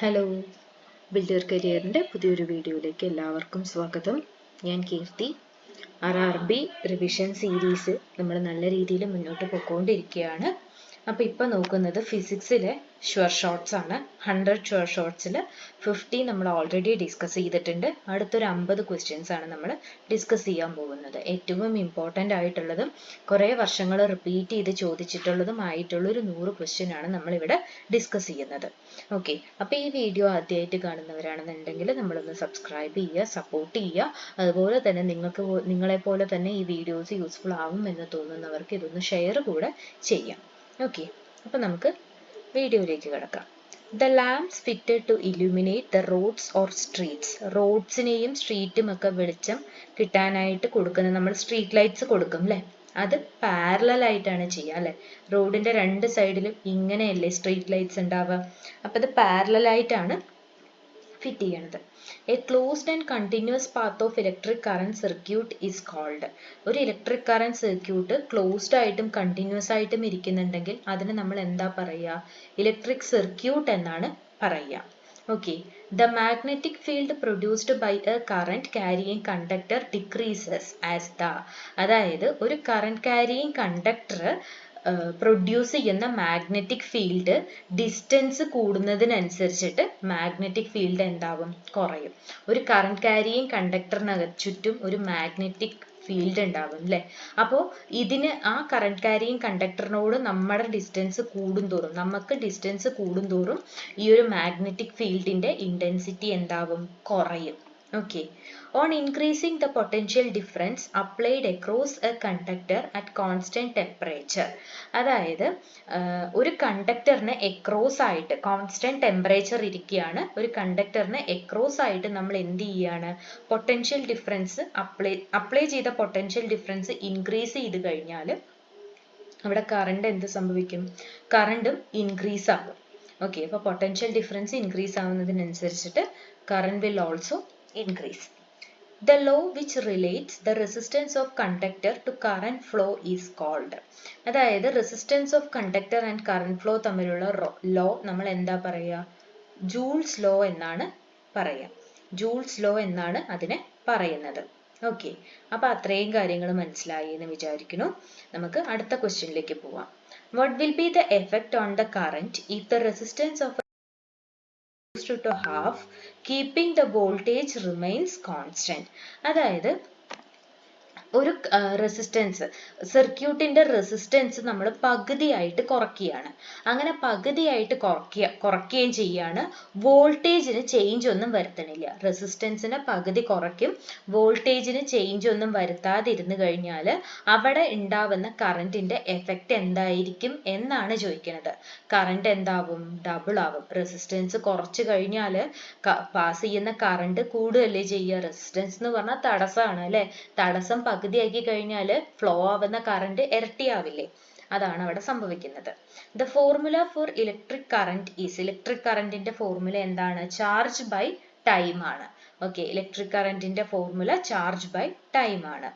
Hello, builder കരിയറിൻ്റെ പുതിയൊരു വീഡിയോയിലേക്ക് എല്ലാവർക്കും സ്വാഗതം. ഞാൻ കീർത്തി. RRB റിവിഷൻ സീരീസ് നമ്മൾ നല്ല രീതിയിൽ മുന്നോട്ട് പോയിക്കൊണ്ടിരിക്കുകയാണ്. അപ്പോൾ ഇപ്പോൾ നോക്കുന്നത് ഫിസിക്സിലെ ഷുവർ ഷോർട്സ് ആണ്. 100 ഷുവർ ഷോർട്സിൽ 50 നമ്മൾ ഓൾറെഡി ഡിസ്കസ് ചെയ്തിട്ടുണ്ട്. അടുത്തൊരു 50 ക്വസ്റ്റ്യൻസ് ആണ് നമ്മൾ ഡിസ്കസ് ചെയ്യാൻ പോകുന്നത്. ഏറ്റവും ഇമ്പോർട്ടൻ്റ് ആയിട്ടുള്ളതും കുറേ വർഷങ്ങൾ റിപ്പീറ്റ് ചെയ്ത് ചോദിച്ചിട്ടുള്ളതുമായിട്ടുള്ളൊരു 100 ക്വസ്റ്റ്യൻ ആണ് നമ്മളിവിടെ ഡിസ്കസ് ചെയ്യുന്നത്. ഓക്കെ, അപ്പോൾ ഈ വീഡിയോ ആദ്യമായിട്ട് കാണുന്നവരാണെന്നുണ്ടെങ്കിൽ നമ്മളൊന്ന് സബ്സ്ക്രൈബ് ചെയ്യുക, സപ്പോർട്ട് ചെയ്യുക. അതുപോലെ തന്നെ നിങ്ങളെപ്പോലെ തന്നെ ഈ വീഡിയോസ് യൂസ്ഫുൾ ആവും എന്ന് തോന്നുന്നവർക്ക് ഇതൊന്ന് ഷെയർ കൂടെ ചെയ്യാം. ഓക്കെ, അപ്പോൾ നമുക്ക് വീഡിയോയിലേക്ക് കിടക്കാം. The lamps fitted to illuminate the roads or streets. റോഡ്സിനെയും സ്ട്രീറ്റും ഒക്കെ വെളിച്ചം കിട്ടാനായിട്ട് കൊടുക്കുന്ന നമ്മൾ സ്ട്രീറ്റ് ലൈറ്റ്സ് കൊടുക്കും അല്ലേ, അത് പാരലൽ ആയിട്ടാണ് ചെയ്യുക അല്ലേ. റോഡിന്റെ രണ്ട് സൈഡിലും ഇങ്ങനെയല്ലേ സ്ട്രീറ്റ് ലൈറ്റ്സ് ഉണ്ടാവുക. അപ്പം അത് പാരലൽ ആയിട്ടാണ് ഫിറ്റ് ചെയ്യണത്. A closed and continuous path of electric current circuit is called. ഒരു ഇലക്ട്രിക് കറന്റ് സർക്യൂട്ട് ക്ലോസ്ഡ് ആയിട്ടും കണ്ടിന്യൂസ് ആയിട്ടും ഇരിക്കുന്നുണ്ടെങ്കിൽ അതിന് നമ്മൾ എന്താ പറയുക? ഇലക്ട്രിക് സർക്യൂട്ട് എന്നാണ് പറയുക. Okay, the magnetic field produced by a current carrying conductor decreases as the, അതായത് ഒരു കറന്റ് carrying conductor പ്രൊഡ്യൂസ് ചെയ്യുന്ന മാഗ്നറ്റിക് ഫീൽഡ് ഡിസ്റ്റൻസ് കൂടുന്നതിനനുസരിച്ചിട്ട് മാഗ്നറ്റിക് ഫീൽഡ് എന്താവും? കുറയും. ഒരു കറന്റ് ക്യാരിയിങ് കണ്ടക്ടറിനകത്ത് ചുറ്റും ഒരു മാഗ്നറ്റിക് ഫീൽഡ് ഉണ്ടാവും അല്ലേ. അപ്പോൾ ഇതിന് ആ കറന്റ് ക്യാരിയിങ് കണ്ടക്ടറിനോട് നമ്മുടെ ഡിസ്റ്റൻസ് കൂടുന്തോറും, നമുക്ക് ഡിസ്റ്റൻസ് കൂടുന്തോറും ഈ ഒരു മാഗ്നറ്റിക് ഫീൽഡിന്റെ ഇന്റൻസിറ്റി എന്താവും? കുറയും. Okay. On increasing the potential difference applied across a conductor at constant temperature. അതായത് ഒരു കണ്ടക്ടറിന് എക്രോസ് ആയിട്ട് കോൺസ്റ്റന്റ് ടെമ്പറേച്ചർ ഇരിക്കുകയാണ്. ഒരു കണ്ടക്ടറിന് എക്രോസ് ആയിട്ട് നമ്മൾ എന്ത് ചെയ്യാണ്? പൊട്ടൻഷ്യൽ ഡിഫറൻസ് അപ്ലൈ ചെയ്ത പൊട്ടൻഷ്യൽ ഡിഫറൻസ് ഇൻക്രീസ് ചെയ്ത് കഴിഞ്ഞാൽ അവിടെ കറണ്ട് എന്ത് സംഭവിക്കും? കറണ്ടും ഇൻക്രീസ് ആകും. ഓക്കെ, അപ്പോൾ പൊട്ടൻഷ്യൽ ഡിഫറൻസ് ഇൻക്രീസ് ആവുന്നതിനനുസരിച്ചിട്ട് current will also increase. The law which relates the resistance of conductor to current flow is called. അതായത് resistance of conductor and current flow തമ്മിലുള്ള law നമ്മൾ എന്താ പറയുക? ജൂൾസ് ലോ എന്നാണ് പറയുക. ജൂൾസ് ലോ എന്നാണ് അതിനെ പറയുന്നത്. ഓക്കെ, അപ്പോൾ അത്രയും കാര്യങ്ങൾ മനസ്സിലായി എന്ന് വിചാരിക്കുന്നു. നമുക്ക് അടുത്ത ക്വസ്റ്റ്യനിലേക്ക് പോവാം. What will be the effect on the current if the resistance of to half keeping the voltage remains constant? അതായത് ഒരു റെസിസ്റ്റൻസ്, സർക്യൂട്ടിന്റെ റെസിസ്റ്റൻസ് നമ്മൾ പകുതിയായിട്ട് കുറയ്ക്കുകയാണ്. അങ്ങനെ പകുതിയായിട്ട് കുറയ്ക്കുകയും ചെയ്യാണ്. വോൾട്ടേജിന് ചേഞ്ച് ഒന്നും വരുത്തണില്ല. റെസിസ്റ്റൻസിനെ പകുതി കുറയ്ക്കും, വോൾട്ടേജിന് ചേഞ്ച് ഒന്നും വരുത്താതിരുന്നു കഴിഞ്ഞാൽ അവിടെ ഉണ്ടാവുന്ന കറണ്ടിന്റെ എഫക്റ്റ് എന്തായിരിക്കും എന്നാണ് ചോദിക്കുന്നത്. കറണ്ട് എന്താവും? ഡബിൾ ആവും. റെസിസ്റ്റൻസ് കുറച്ച് കഴിഞ്ഞാൽ പാസ് ചെയ്യുന്ന കറണ്ട് കൂടുകയല്ലേ ചെയ്യുക. റെസിസ്റ്റൻസ് എന്ന് പറഞ്ഞാൽ തടസ്സമാണ് അല്ലെ. തടസ്സം പകുതിയാക്കി കഴിഞ്ഞാൽ ഫ്ലോ ആവുന്ന കറണ്ട് ഇരട്ടിയാവില്ലേ. അതാണ് അവിടെ സംഭവിക്കുന്നത്. The formula for electric current is, electric കറന്റിന്റെ ഫോർമുല എന്താണ്? ചാർജ് ബൈ ടൈം ആണ്. ഓക്കെ, ഇലക്ട്രിക് കറന്റിന്റെ ഫോർമുല ചാർജ് ബൈ ടൈം ആണ്.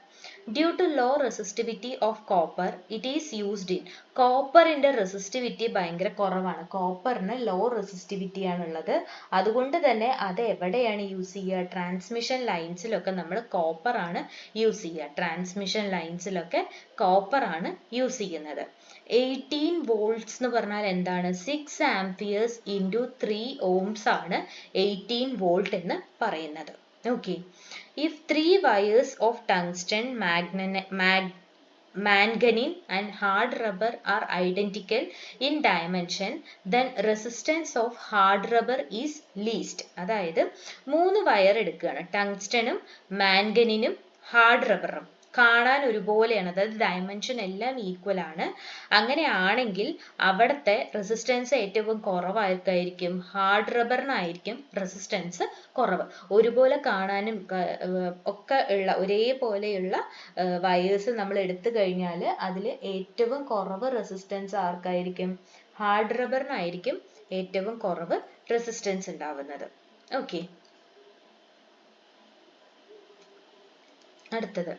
Due to low resistivity of copper it is used in, കോപ്പറിന്റെ റെസിസ്റ്റിവിറ്റി ഭയങ്കര കുറവാണ്. കോപ്പറിന് ലോ റെസിസ്റ്റിവിറ്റി ആണുള്ളത്. അതുകൊണ്ട് തന്നെ അത് എവിടെയാണ് യൂസ് ചെയ്യുക? ട്രാൻസ്മിഷൻ ലൈൻസിലൊക്കെ നമ്മൾ കോപ്പർ ആണ് യൂസ് ചെയ്യുക. ട്രാൻസ്മിഷൻ ലൈൻസിലൊക്കെ കോപ്പർ ആണ് യൂസ് ചെയ്യുന്നത്. 18 വോൾട്ട്സ് എന്ന് പറഞ്ഞാൽ എന്താണ്? 6 ആംപിയേഴ്സ് ഇൻറ്റു 3 ഓംസ് ആണ് 18 വോൾട്ട് എന്ന് പറയുന്നത്. Okay, if 3 wires of tungsten, manganese and hard rubber are identical in dimension, then resistance of hard rubber is least. അതായത് 3 വയർ എടുക്കുകയാണ്. ടങ്സ്റ്റനും മാംഗനീനും ഹാർഡ് റബ്ബറും കാണാൻ ഒരുപോലെയാണ്, അതായത് ഡയമെൻഷൻ എല്ലാം ഈക്വൽ ആണ്. അങ്ങനെയാണെങ്കിൽ അവിടുത്തെ റെസിസ്റ്റൻസ് ഏറ്റവും കുറവായിരിക്കും ഹാർഡ് റബ്ബറിനായിരിക്കും റെസിസ്റ്റൻസ് കുറവ്. ഒരുപോലെ കാണാനും ഒക്കെ ഉള്ള ഒരേപോലെയുള്ള വയേഴ്സ് നമ്മൾ എടുത്തു കഴിഞ്ഞാൽ അതിൽ ഏറ്റവും കുറവ് റെസിസ്റ്റൻസ് ആർക്കായിരിക്കും? ഹാർഡ് റബ്ബറിനായിരിക്കും ഏറ്റവും കുറവ് റെസിസ്റ്റൻസ് ഉണ്ടാവുന്നത്. ഓക്കെ, അടുത്തത്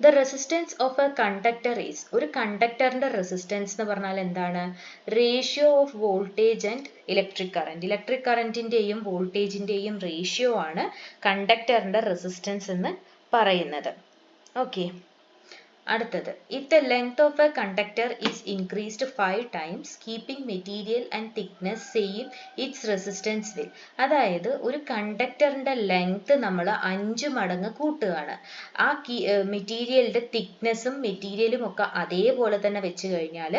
the resistance of A conductor is, ഒരു കണ്ടക്ടറിന്റെ റെസിസ്റ്റൻസ് എന്ന് പറഞ്ഞാൽ എന്താണ്? Ratio of voltage and electric current. Electric കറന്റിന്റെയും വോൾട്ടേജിന്റെയും റേഷ്യോ ആണ് കണ്ടക്ടറിന്റെ റെസിസ്റ്റൻസ് എന്ന് പറയുന്നത്. ഓക്കെ, അടുത്തത് if the length of a conductor is increased 5 times keeping material and thickness same its resistance will. അതായത് ഒരു കണ്ടക്ടറിന്റെ ലെങ്ത് നമ്മൾ 5 മടങ്ങ് കൂട്ടുകയാണ്. ആ മെറ്റീരിയലിന്റെ തിക്നെസ്സും മെറ്റീരിയലും ഒക്കെ അതേപോലെ തന്നെ വെച്ച് കഴിഞ്ഞാൽ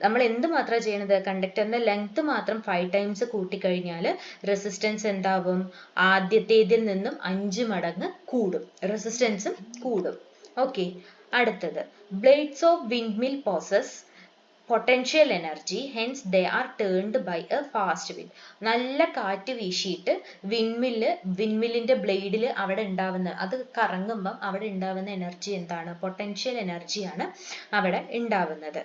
നമ്മൾ എന്ത് മാത്രം ചെയ്യണത്? കണ്ടക്ടറിന്റെ ലെങ്ത് മാത്രം 5 ടൈംസ് കൂട്ടിക്കഴിഞ്ഞാൽ റെസിസ്റ്റൻസ് എന്താവും? ആദ്യത്തേതിൽ നിന്നും 5 മടങ്ങ് കൂടും, റെസിസ്റ്റൻസും കൂടും. ഓക്കെ, അടുത്തത് blades of windmill possess potential energy hence they are turned by a fast wind. നല്ല കാറ്റ് വീശിയിട്ട് വിൻമില്ലിന്റെ ബ്ലേഡിൽ അവിടെ ഉണ്ടാവുന്ന, അത് കറങ്ങുമ്പം അവിടെ ഉണ്ടാവുന്ന എനർജി എന്താണ്? പൊട്ടൻഷ്യൽ എനർജിയാണ് അവിടെ ഉണ്ടാവുന്നത്.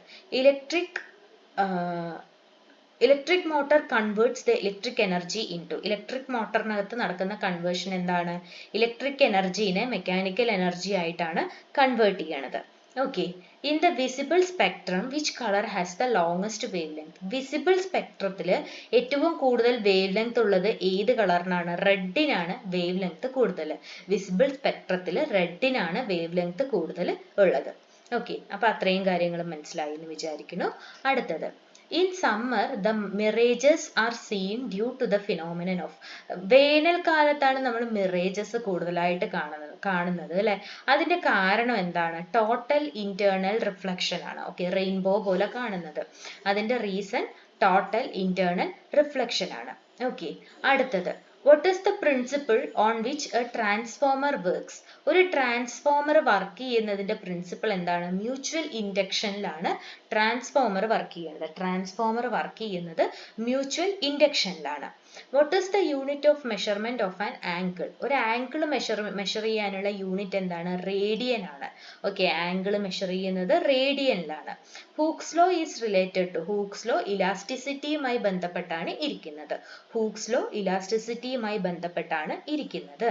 Electric motor converts the electric energy into. Electric മോട്ടറിനകത്ത് നടക്കുന്ന കൺവേർഷൻ എന്താണ്? ഇലക്ട്രിക് എനർജീനെ മെക്കാനിക്കൽ എനർജി ആയിട്ടാണ് കൺവേർട്ട് ചെയ്യണത്. Okay, in the visible spectrum which colour has the longest wavelength. Visible സ്പെക്ട്രത്തിൽ ഏറ്റവും കൂടുതൽ വേവ് ലെങ്ത് ഉള്ളത് ഏത് കളറിനാണ്? റെഡിനാണ് വേവ് ലെങ്ത് കൂടുതൽ. വിസിബിൾ സ്പെക്ട്രത്തിൽ റെഡിനാണ് വേവ് ലെങ്ത് കൂടുതൽ ഉള്ളത്. ഓക്കെ, അപ്പൊ അത്രയും കാര്യങ്ങൾ മനസ്സിലായി എന്ന് വിചാരിക്കുന്നു. അടുത്തത് in summer the mirages are seen due to the phenomenon of. വേനൽക്കാലത്താണ് നമ്മൾ മിറേജസ് കൂടുതലായിട്ട് കാണുന്നത് അല്ലെ. അതിന്റെ കാരണം എന്താണ്? ടോട്ടൽ ഇന്റേണൽ റിഫ്ലക്ഷൻ ആണ്. ഓക്കെ, റെയിൻബോ പോലെ കാണുന്നത്. അതിന്റെ റീസൺ ടോട്ടൽ ഇന്റേണൽ റിഫ്ലക്ഷൻ ആണ്. ഓക്കെ, അടുത്തത് what is the principle on which a transformer works? ഒരു ട്രാൻസ്ഫോമർ വർക്ക് ചെയ്യുന്നതിന്റെ പ്രിൻസിപ്പിൾ എന്താണ്? മ്യൂച്വൽ ഇൻഡക്ഷനിലാണ് ട്രാൻസ്ഫോമർ വർക്ക് ചെയ്യുന്നത്. ട്രാൻസ്ഫോമർ വർക്ക് ചെയ്യുന്നത് mutual ഇൻഡക്ഷനിലാണ്. what is the unit of measurement of an angle? ഒരു angle measure ചെയ്യാനുള്ള unit എന്താണ്? Radian ആണ്. Okay, angle measure ചെയ്യുന്നത് റേഡിയനിലാണ്. Hooke's law is related to. Hooke's law ഇലാസ്റ്റിസിറ്റിയുമായി ബന്ധപ്പെട്ടാണ് ഇരിക്കുന്നത്. ഹൂക്സ് ലോ ഇലാസ്റ്റിസിറ്റിയുമായി ബന്ധപ്പെട്ടാണ് ഇരിക്കുന്നത്.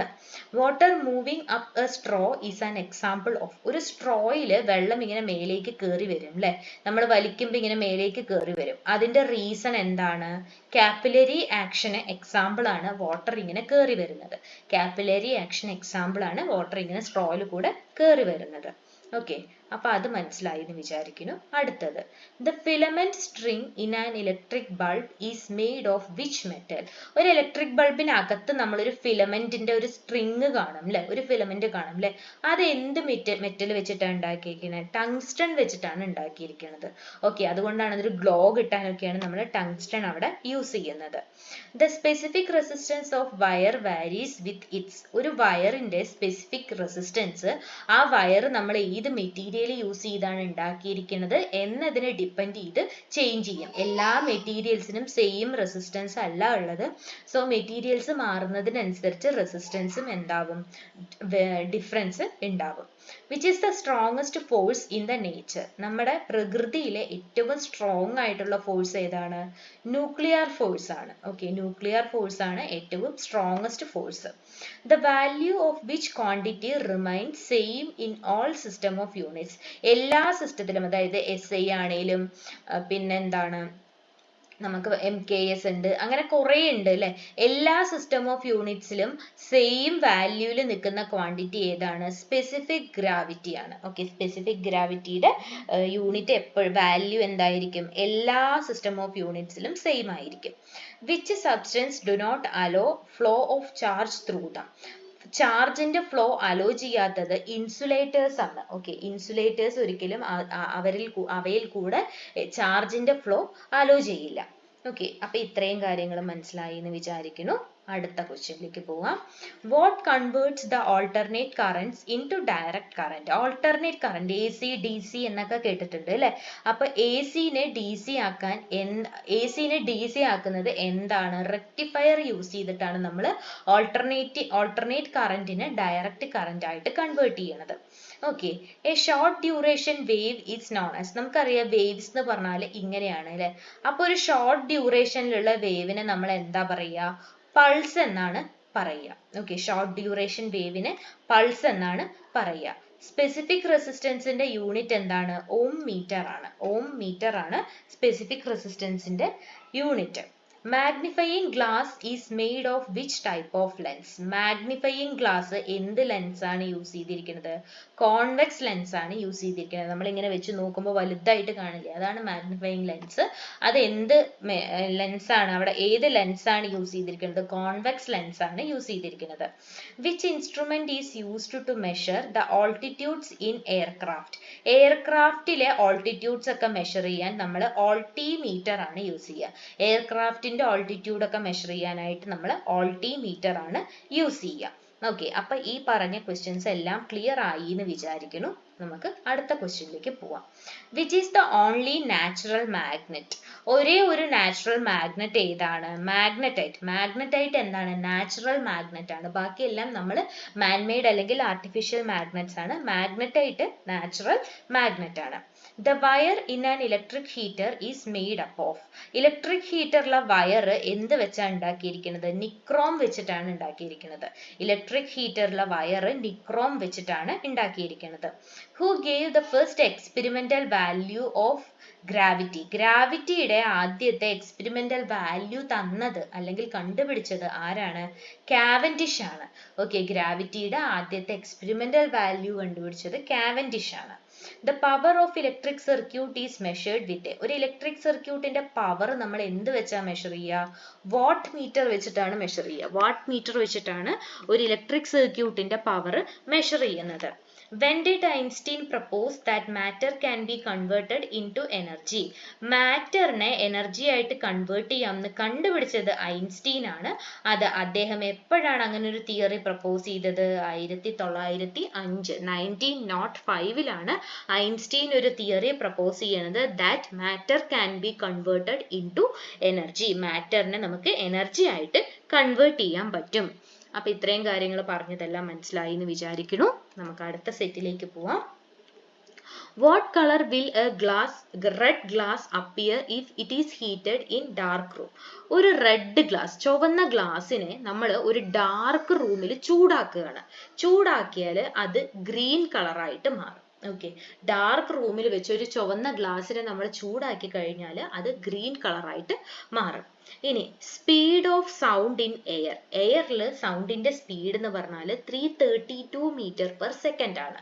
Water moving up a straw is an example of. ഒരു സ്ട്രോയിൽ വെള്ളം ഇങ്ങനെ മേലേക്ക് കയറി വരും അല്ലെ, നമ്മൾ വലിക്കുമ്പോൾ ഇങ്ങനെ മേലേക്ക് കയറി വരും. അതിന്റെ റീസൺ എന്താണ്? കാപ്പിലറി ആക്ഷന് എക്സാമ്പിൾ ആണ് വാട്ടർ ഇങ്ങനെ കയറി വരുന്നത്. കാപ്പിലറി ആക്ഷൻ എക്സാമ്പിൾ ആണ് വാട്ടർ ഇങ്ങനെ സ്ട്രോയിൽ കൂടെ കയറി വരുന്നത്. ഓക്കെ, അപ്പൊ അത് മനസ്സിലായി എന്ന് വിചാരിക്കുന്നു. അടുത്തത് the filament string in an electric bulb is made of which metal? ഒരു ഇലക്ട്രിക് ബൾബിനകത്ത് നമ്മളൊരു ഫിലമെന്റിന്റെ ഒരു സ്ട്രിങ് കാണും അല്ലെ, ഒരു ഫിലമെന്റ് കാണും അല്ലെ. അത് എന്ത് മെറ്റൽ വെച്ചിട്ടാണ് ഉണ്ടാക്കിയിരിക്കുന്നത്? ടങ്സ്റ്റൺ വെച്ചിട്ടാണ് ഉണ്ടാക്കിയിരിക്കുന്നത്. ഓക്കെ, അതുകൊണ്ടാണ് അതൊരു ഗ്ലോ കിട്ടാനൊക്കെയാണ് നമ്മൾ ടങ്സ്റ്റൺ അവിടെ യൂസ് ചെയ്യുന്നത്. The specific resistance of wire varies with its. ഒരു വയറിന്റെ സ്പെസിഫിക് റെസിസ്റ്റൻസ്, ആ വയർ നമ്മൾ ഏത് മെറ്റീരിയൽ യൂസ് ചെയ്താണ് ഉണ്ടാക്കിയിരിക്കുന്നത് എന്നതിനെ ഡിപ്പെൻഡ് ചെയ്ത് ചേഞ്ച് ചെയ്യും. എല്ലാ മെറ്റീരിയൽസിനും സെയിം റെസിസ്റ്റൻസ് അല്ല ഉള്ളത്. സോ മെറ്റീരിയൽസ് മാറുന്നതിനനുസരിച്ച് റെസിസ്റ്റൻസും എന്താവും? ഡിഫറൻസ് ഉണ്ടാവും. Which is the strongest force in the nature? നമ്മുടെ പ്രകൃതിയിലെ ഏറ്റവും സ്ട്രോങ് ആയിട്ടുള്ള ഫോഴ്സ് ഏതാണ്? ന്യൂക്ലിയർ ഫോഴ്സ് ആണ്. ഓക്കെ, ന്യൂക്ലിയർ ഫോഴ്സ് ആണ് ഏറ്റവും strongest force. The value of which quantity remains same in all system of units? എല്ലാ സിസ്റ്റത്തിലും, അതായത് SI ആണെങ്കിലും പിന്നെന്താണ് നമുക്ക് MKS ഉണ്ട്, അങ്ങനെ കുറെ ഉണ്ട് അല്ലെ. എല്ലാ സിസ്റ്റം ഓഫ് യൂണിറ്റ്സിലും സെയിം വാല്യൂല് നിൽക്കുന്ന ക്വാണ്ടിറ്റി ഏതാണ്? സ്പെസിഫിക് ഗ്രാവിറ്റി ആണ്. ഓക്കെ, സ്പെസിഫിക് ഗ്രാവിറ്റിയുടെ യൂണിറ്റ് എപ്പോഴും വാല്യൂ എന്തായിരിക്കും? എല്ലാ സിസ്റ്റം ഓഫ് യൂണിറ്റ്സിലും സെയിം ആയിരിക്കും. Which substance do not allow flow of charge through them? ചാർജിന്റെ ഫ്ലോ അലോ ചെയ്യാത്തത് ഇൻസുലേറ്റേഴ്സ് ആണ്. ഓക്കെ, ഇൻസുലേറ്റേഴ്സ് ഒരിക്കലും അവയിൽ കൂടെ ചാർജിന്റെ ഫ്ലോ അലോ ചെയ്യില്ല. ഓക്കെ, അപ്പൊ ഇത്രയും കാര്യങ്ങൾ മനസ്സിലായി എന്ന് വിചാരിക്കുന്നു. അടുത്ത ക്വസ്റ്റ്യനിലേക്ക് പോവാം. What converts the alternate currents into direct current? Alternate current AC DC എന്നൊക്കെ കേട്ടിട്ടുണ്ട് അല്ലെ. അപ്പൊ AC നെ DC ആക്കുന്നത് എന്താണ്? റെക്ടിഫയർ യൂസ് ചെയ്തിട്ടാണ് നമ്മൾ ഓൾട്ടർനേറ്റ് കറന്റിനെ ഡയറക്റ്റ് കറന്റ് ആയിട്ട് കൺവേർട്ട് ചെയ്യണത്. Okay, A short duration wave is known as. നമുക്കറിയാം വേവ്സ് എന്ന് പറഞ്ഞാൽ ഇങ്ങനെയാണ് അല്ലെ. അപ്പൊ ഒരു ഷോർട്ട് ഡ്യൂറേഷനിലുള്ള വേവിനെ നമ്മൾ എന്താ പറയുക? പൾസ് എന്നാണ് പറയുക. ഓക്കെ, ഷോർട്ട് ഡ്യൂറേഷൻ വേവിന് പൾസ് എന്നാണ് പറയുക. സ്പെസിഫിക് റെസിസ്റ്റൻസിന്റെ യൂണിറ്റ് എന്താണ്? ഓം മീറ്റർ ആണ്. ഓം മീറ്റർ ആണ് സ്പെസിഫിക് റെസിസ്റ്റൻസിന്റെ unit. Magnifying glass is made of which type of lens? Magnifying glass എന്ത് ലെൻസ് ആണ് യൂസ് ചെയ്തിരിക്കുന്നത്? കോൺവെക്സ് ലെൻസ് ആണ് യൂസ് ചെയ്തിരിക്കുന്നത്. നമ്മൾ ഇങ്ങനെ വെച്ച് നോക്കുമ്പോൾ വലുതായിട്ട് കാണില്ലേ, അതാണ് മാഗ്നിഫയിങ് ലെൻസ്. അത് എന്ത് ലെൻസ് ആണ്? അവിടെ ഏത് ലെൻസ് ആണ് യൂസ് ചെയ്തിരിക്കുന്നത്? കോൺവെക്സ് ലെൻസ് ആണ് യൂസ് ചെയ്തിരിക്കുന്നത്. Which instrument is used to measure the altitudes in aircraft? എയർക്രാഫ്റ്റിലെ ഓൾട്ടിറ്റ്യൂഡ്സ് ഒക്കെ മെഷർ ചെയ്യാൻ നമ്മൾ ഓൾട്ടിമീറ്റർ ആണ് യൂസ് ചെയ്യുക. എയർക്രാഫ്റ്റിന്റെ ഓൾട്ടിറ്റ്യൂഡ് ഒക്കെ മെഷർ ചെയ്യാനായിട്ട് നമ്മൾ ഓൾട്ടിമീറ്റർ ആണ് യൂസ് ചെയ്യുക. ഓക്കെ, അപ്പൊ ഈ പറഞ്ഞ ക്വസ്റ്റ്യൻസ് എല്ലാം ക്ലിയർ ആയി എന്ന് വിചാരിക്കുന്നു. നമുക്ക് അടുത്ത ക്വസ്റ്റ്യനിലേക്ക് പോവാം. Which is the only natural magnet? ഒരേ ഒരു നാച്ചുറൽ മാഗ്നറ്റ് ഏതാണ്? മാഗ്നറ്റൈറ്റ്. മാഗ്നറ്റൈറ്റ് എന്താണ്? നാച്ചുറൽ മാഗ്നറ്റ് ആണ്. ബാക്കിയെല്ലാം നമ്മൾ മാൻമെയ്ഡ് അല്ലെങ്കിൽ ആർട്ടിഫിഷ്യൽ മാഗ്നറ്റ്സ് ആണ്. മാഗ്നറ്റൈറ്റ് നാച്ചുറൽ മാഗ്നറ്റ് ആണ്. The wire in an electric heater is made up of. Electric ഹീറ്ററിലെ വയർ എന്ത് വെച്ചാണ് ഉണ്ടാക്കിയിരിക്കുന്നത്? നിക്രോം വെച്ചിട്ടാണ് ഉണ്ടാക്കിയിരിക്കുന്നത്. ഇലക്ട്രിക് ഹീറ്ററിലെ വയർ നിക്രോം വെച്ചിട്ടാണ് ഉണ്ടാക്കിയിരിക്കുന്നത്. Who gave the first experimental value of gravity? ഗ്രാവിറ്റിയുടെ ആദ്യത്തെ എക്സ്പെരിമെന്റൽ വാല്യൂ തന്നത് അല്ലെങ്കിൽ കണ്ടുപിടിച്ചത് ആരാണ്? കാവൻഡിഷ് ആണ്. ഓക്കെ, ഗ്രാവിറ്റിയുടെ ആദ്യത്തെ എക്സ്പെരിമെന്റൽ വാല്യൂ കണ്ടുപിടിച്ചത് കാവൻഡിഷ് ആണ്. The power of electric circuit is measured with a. ഒരു ഇലക്ട്രിക് സർക്യൂട്ടിന്റെ പവർ നമ്മൾ എന്ത് വെച്ചാ മെഷർ ചെയ്യുക? വാട്ട് മീറ്റർ വെച്ചിട്ടാണ് മെഷർ ചെയ്യുക. വാട്ട് മീറ്റർ വെച്ചിട്ടാണ് ഒരു ഇലക്ട്രിക് സർക്യൂട്ടിന്റെ പവർ മെഷർ ചെയ്യുന്നത്. When did Einstein propose that matter can be converted into energy? മാറ്ററിനെ എനർജി ആയിട്ട് കൺവേർട്ട് ചെയ്യാമെന്ന് കണ്ടുപിടിച്ചത് ഐൻസ്റ്റീൻ ആണ്. അത് അദ്ദേഹം എപ്പോഴാണ് അങ്ങനെ ഒരു തിയറി പ്രപ്പോസ് ചെയ്തത്? 1905 1905 ഐൻസ്റ്റീൻ ഒരു തിയറി പ്രപ്പോസ് ചെയ്യുന്നത് that matter can be converted into energy. മാറ്ററിനെ നമുക്ക് എനർജി ആയിട്ട് കൺവേർട്ട് ചെയ്യാൻ പറ്റും. അപ്പൊ ഇത്രയും കാര്യങ്ങൾ പറഞ്ഞതെല്ലാം മനസ്സിലായി എന്ന് വിചാരിക്കുന്നു. നമുക്ക് അടുത്ത സെറ്റിലേക്ക് പോവാം. What color will a red glass appear if it is heated in dark room? ഒരു റെഡ് ഗ്ലാസ്, ചുവന്ന ഗ്ലാസിനെ നമ്മൾ ഒരു ഡാർക്ക് റൂമിൽ ചൂടാക്കുകയാണ്. ചൂടാക്കിയാൽ അത് ഗ്രീൻ കളറായിട്ട് മാറും. ഓക്കെ, ഡാർക്ക് റൂമിൽ വെച്ച് ഒരു ചുവന്ന ഗ്ലാസിനെ നമ്മൾ ചൂടാക്കി കഴിഞ്ഞാൽ അത് ഗ്രീൻ കളറായിട്ട് മാറും. ഇനി speed of sound in air. എയറിൽ സൗണ്ടിന്റെ സ്പീഡ് എന്ന് പറഞ്ഞാൽ 332 മീറ്റർ പെർ സെക്കൻഡ് ആണ്.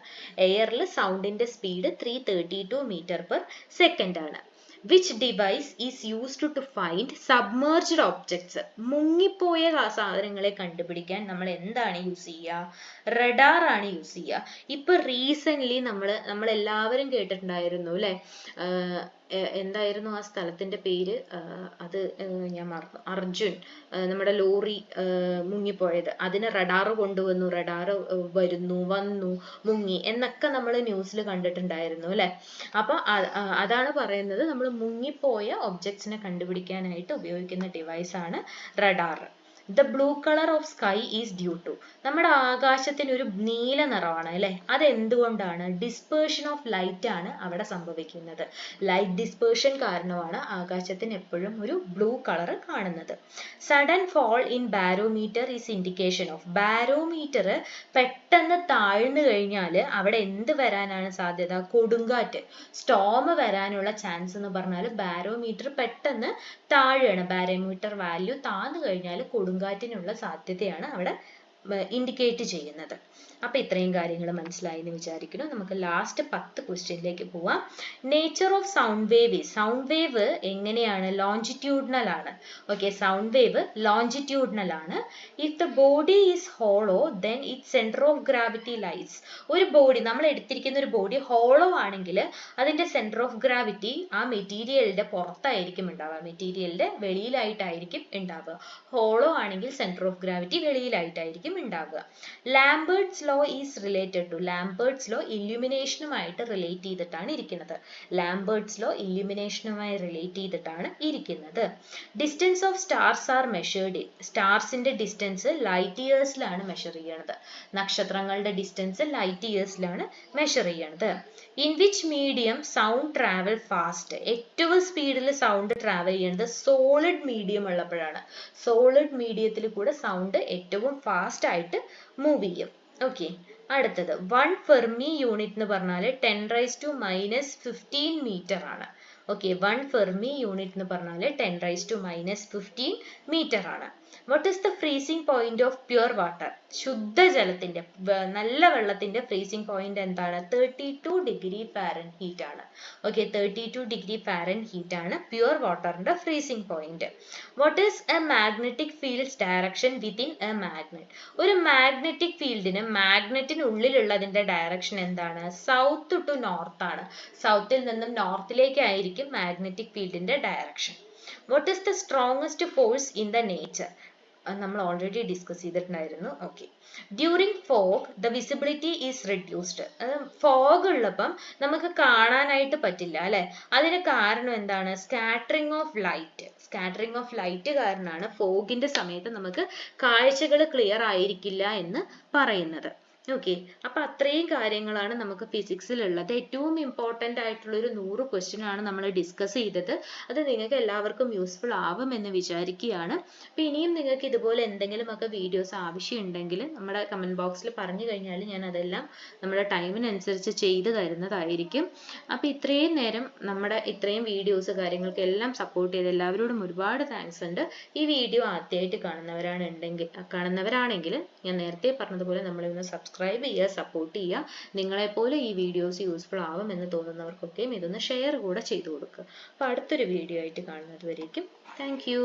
എയറിൽ സൗണ്ടിന്റെ സ്പീഡ് 332 മീറ്റർ പെർ സെക്കൻഡ് ആണ്. Which device is used to find submerged objects? മുങ്ങിപ്പോയ സാധനങ്ങളെ കണ്ടുപിടിക്കാൻ നമ്മൾ എന്താണ് യൂസ് ചെയ്യുക? റഡാർ ആണ് യൂസ് ചെയ്യുക. ഇപ്പൊ റീസെന്റ് നമ്മൾ എല്ലാവരും കേട്ടിട്ടുണ്ടായിരുന്നു അല്ലെ, എന്തായിരുന്നു ആ സ്ഥലത്തിന്റെ പേര്? അത് ഞാൻ മറന്നു. അർജുൻ, നമ്മുടെ ലോറി മുങ്ങിപ്പോയത്. അതിന് റഡാർ കൊണ്ടുവന്നു, റഡാർ വന്നു മുങ്ങി എന്നൊക്കെ നമ്മൾ ന്യൂസിൽ കണ്ടിട്ടുണ്ടായിരുന്നു അല്ലെ. അപ്പൊ അതാണ് പറയുന്നത്, നമ്മൾ മുങ്ങിപ്പോയ ഒബ്ജക്ട്സിനെ കണ്ടുപിടിക്കാനായിട്ട് ഉപയോഗിക്കുന്ന ഡിവൈസ് ആണ് radar. The blue color of sky is due to. നമ്മുടെ ആകാശത്തിന് ഒരു നീല നിറമാണ് അല്ലെ. അത് എന്തുകൊണ്ടാണ്? ഡിസ്പേർഷൻ ഓഫ് ലൈറ്റ് ആണ് അവിടെ സംഭവിക്കുന്നത്. ലൈറ്റ് ഡിസ്പേർഷൻ കാരണമാണ് ആകാശത്തിന് എപ്പോഴും ഒരു ബ്ലൂ കളർ കാണുന്നത്. Sudden fall in barometer is indication of. Barometer പെട്ടെന്ന് താഴ്ന്നു കഴിഞ്ഞാൽ അവിടെ എന്ത് വരാനാണ് സാധ്യത? കൊടുങ്കാറ്റ്, സ്റ്റോം വരാനുള്ള ചാൻസ് എന്ന് പറഞ്ഞാൽ ബാരോമീറ്റർ പെട്ടെന്ന് താഴെയാണ്. ബാരോമീറ്റർ വാല്യൂ താഴ്ന്നു കഴിഞ്ഞാൽ കൊടുങ്കാറ്റിനുള്ള സാധ്യതയാണ് അവിടെ ഇൻഡിക്കേറ്റ് ചെയ്യുന്നത്. അപ്പൊ ഇത്രയും കാര്യങ്ങൾ മനസ്സിലായി എന്ന് വിചാരിക്കുന്നു. നമുക്ക് ലാസ്റ്റ് 10 ക്വസ്റ്റ്യനിലേക്ക് പോവാം. Nature of sound wave. Sound wave എങ്ങനെയാണ്? ലോഞ്ചിറ്റ്യൂഡിനൽ ആണ്. ഓക്കെ, സൗണ്ട് വേവ് ലോഞ്ചിറ്റ്യൂഡിനൽ ആണ്. If the body is hollow then it centre of gravity lies. ഒരു ബോഡി, നമ്മൾ എടുത്തിരിക്കുന്ന ഒരു ബോഡി ഹോളോ ആണെങ്കിൽ അതിന്റെ സെന്റർ ഓഫ് ഗ്രാവിറ്റി ആ മെറ്റീരിയലിന്റെ പുറത്തായിരിക്കും ഉണ്ടാവുക, മെറ്റീരിയലിന്റെ വെളിയിലായിട്ടായിരിക്കും ഉണ്ടാവുക. ഹോളോ ആണെങ്കിൽ സെന്റർ ഓഫ് ഗ്രാവിറ്റി വെളിയിലായിട്ടായിരിക്കും ഉണ്ടാവുക. Lambert's law is related to. Lambert's law ഇല്യൂമിനേഷനുമായിട്ട് റിലേറ്റ് ചെയ്തിട്ടാണ് ഇരിക്കുന്നത്. ലാംബേർട്സ് ലോ ഇല്യൂമിനേഷനുമായി റിലേറ്റ് ചെയ്തിട്ടാണ് ഇരിക്കുന്നത്. Distance of stars are measured in. സ്റ്റാർസിന്റെ ഡിസ്റ്റൻസ് ലൈറ്റ് ഇയേഴ്സിലാണ് മെഷർ ചെയ്യണത്. നക്ഷത്രങ്ങളുടെ ഡിസ്റ്റൻസ് ലൈറ്റ് ഇയേഴ്സിലാണ് മെഷർ ചെയ്യണത്. In which medium sound travel fast. ഏറ്റവും സ്പീഡിൽ സൗണ്ട് ട്രാവൽ ചെയ്യുന്നത് സോളിഡ് മീഡിയം ഉള്ളപ്പോഴാണ്. സോളിഡ് മീഡിയത്തിൽ കൂടെ സൗണ്ട് ഏറ്റവും ഫാസ്റ്റ് ആയിട്ട് മൂവ് ചെയ്യും. ഓക്കെ, അടുത്തത് 1 ഫെർമി യൂണിറ്റ് എന്ന് പറഞ്ഞാൽ 10⁻⁻15 മീറ്റർ ആണ്. ഓക്കെ, 1 ഫെർമി യൂണിറ്റ് എന്ന് പറഞ്ഞാൽ 10⁻⁻15 മീറ്റർ ആണ്. What is the freezing point of pure water? ശുദ്ധജലത്തിന്റെ, നല്ല വെള്ളത്തിന്റെ ഫ്രീസിംഗ് പോയിന്റ് എന്താണ്? 32 ഡിഗ്രി ഫാരൻഹീറ്റ് ആണ്. ഓക്കെ, 32 ഡിഗ്രി ഫാരൻഹീറ്റ് ആണ് പ്യുവർ വാട്ടറിന്റെ freezing point. What is a magnetic field's direction within a magnet? ഒരു മാഗ്നറ്റിക് ഫീൽഡിന് മാഗ്നറ്റിനുള്ളിലുള്ളതിന്റെ ഡയറക്ഷൻ എന്താണ്? സൗത്ത് ടു നോർത്ത് ആണ്. സൗത്തിൽ നിന്നും നോർത്തിലേക്ക് ആയിരിക്കും മാഗ്നറ്റിക് ഫീൽഡിന്റെ direction. What is the strongest force in the nature? നമ്മൾ ഓൾറെഡി ഡിസ്കസ് ചെയ്തിട്ടുണ്ടായിരുന്നു. Okay, during fog the visibility is reduced. Fog ഉള്ളപ്പം നമുക്ക് കാണാനായിട്ട് പറ്റില്ല അല്ലെ. അതിന് കാരണം എന്താണ്? Scattering of light. Scattering of light കാരണമാണ് ഫോഗിന്റെ സമയത്ത് നമുക്ക് കാഴ്ചകൾ ക്ലിയർ ആയിരിക്കില്ല എന്ന് പറയുന്നത്. ഓക്കെ, അപ്പൊ അത്രയും കാര്യങ്ങളാണ് നമുക്ക് ഫിസിക്സിൽ ഉള്ളത്. ഏറ്റവും ഇമ്പോർട്ടന്റ് ആയിട്ടുള്ള ഒരു 100 ക്വസ്റ്റ്യൻ ആണ് നമ്മൾ ഡിസ്കസ് ചെയ്തത്. അത് നിങ്ങൾക്ക് എല്ലാവർക്കും യൂസ്ഫുൾ ആവുമെന്ന് വിചാരിക്കുകയാണ്. അപ്പൊ ഇനിയും നിങ്ങൾക്ക് ഇതുപോലെ എന്തെങ്കിലുമൊക്കെ വീഡിയോസ് ആവശ്യമുണ്ടെങ്കിൽ നമ്മുടെ കമന്റ് ബോക്സിൽ പറഞ്ഞു കഴിഞ്ഞാൽ ഞാൻ അതെല്ലാം നമ്മുടെ ടൈമിനനുസരിച്ച് ചെയ്തു തരുന്നതായിരിക്കും. അപ്പൊ ഇത്രയും നേരം നമ്മുടെ ഇത്രയും വീഡിയോസ് കാര്യങ്ങൾക്ക് എല്ലാം സപ്പോർട്ട് ചെയ്ത് എല്ലാവരോടും ഒരുപാട് താങ്ക്സ് ഉണ്ട്. ഈ വീഡിയോ ആദ്യമായിട്ട് കാണുന്നവരാണെങ്കിൽ ഞാൻ നേരത്തെ പറഞ്ഞതുപോലെ നമ്മളൊന്ന് സബ്സ്ക്രൈബ് ചെയ്യുക, സപ്പോർട്ട് ചെയ്യുക. നിങ്ങളെപ്പോലെ ഈ വീഡിയോസ് യൂസ്ഫുൾ ആവുമെന്ന് തോന്നുന്നവർക്കൊക്കെയും ഇതൊന്ന് ഷെയർ കൂടെ ചെയ്തു കൊടുക്കുക. അപ്പോൾ അടുത്തൊരു വീഡിയോ ആയിട്ട് കാണുന്നത് വരേക്കും താങ്ക് യു.